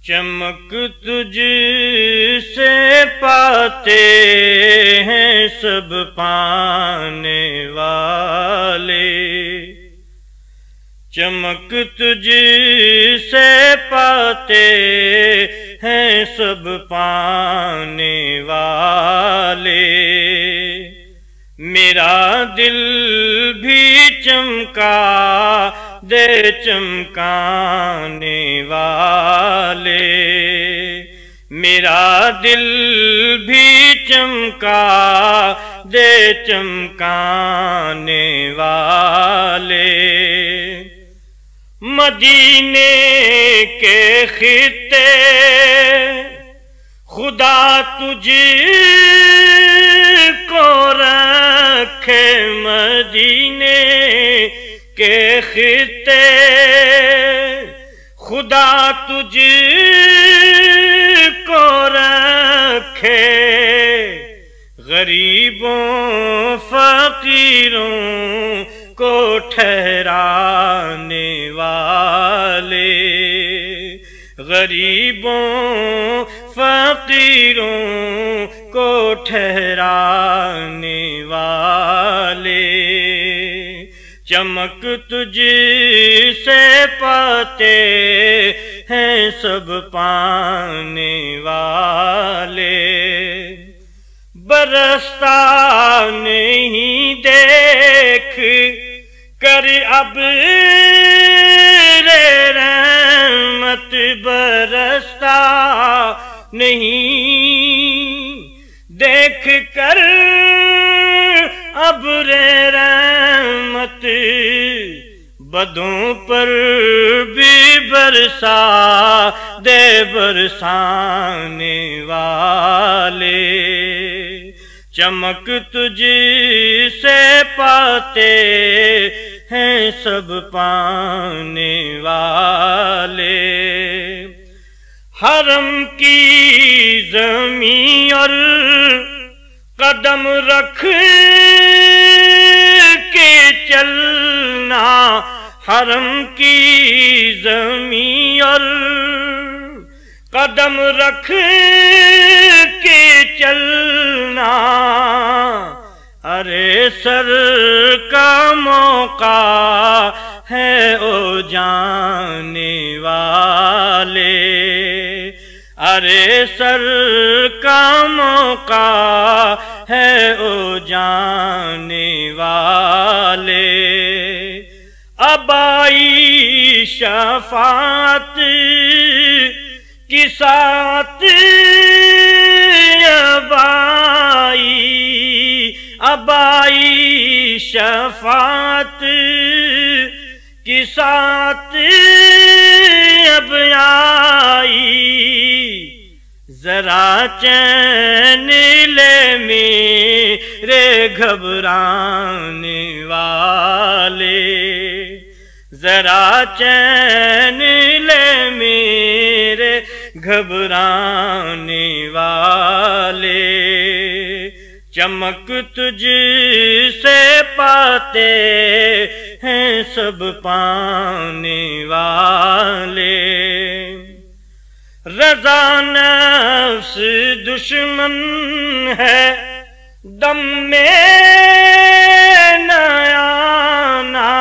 चमक तुझसे पाते हैं सब पाने वाले, चमक तुझसे पाते हैं सब पाने वाले। मेरा दिल भी चमका दे चमकाने वाले, मेरा दिल भी चमका दे चमकाने वाले। मदीने के खित्ते खुदा तुझको रखे, मदीने के खित्ते खुदा तुझको रखे। गरीबों फकीरों को ठहराने वाले, गरीबों फकीरों को ठहराने वाले। चमक तुझसे पाते हैं सब पाने वाले। बरसता नहीं देख कर अब रे रहमत, बरसता नहीं देख कर अब रे रहमत। बदों पर भी बरसा दे बरसाने वाले। चमक तुझसे पाते हैं सब पाने वाले। हरम की ज़मीं और कदम रख के चलना, हरम की ज़मीं और कदम रख के चलना। अरे सर का मौका है ओ जाने वाले, अरे सर का मौका है ओ जाने वाले। अब आई शफाअत की साथ, अब आई शफाअत की साथ अब आई। जरा चैन ले मेरे घबराने वाले, जरा चैन ले मेरे घबराने वाले। चमक तुझसे पाते हैं सब पाने वाले। रज़ा नफ्स दुश्मन है दम में न आना,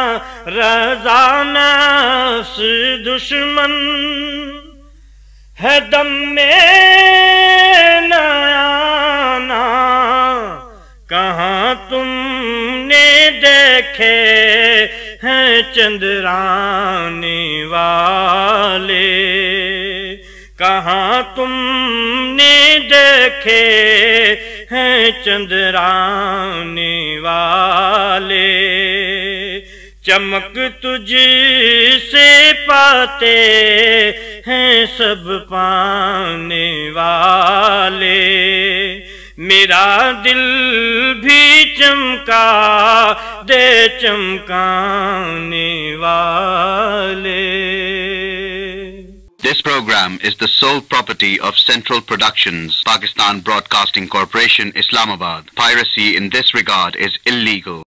रज़ा नफ्स दुश्मन है दम में न आना। कहाँ तुमने देखे हैं चंद्राने वाले, कहाँ तुमने देखे हैं चंद्राने वाले। चमक तुझसे पाते हैं सब पाने वाले। मेरा दिल भी चमका दे चमकाने वाले। This program is the sole property of Central Productions, Pakistan Broadcasting Corporation, Islamabad. Piracy in this regard is illegal.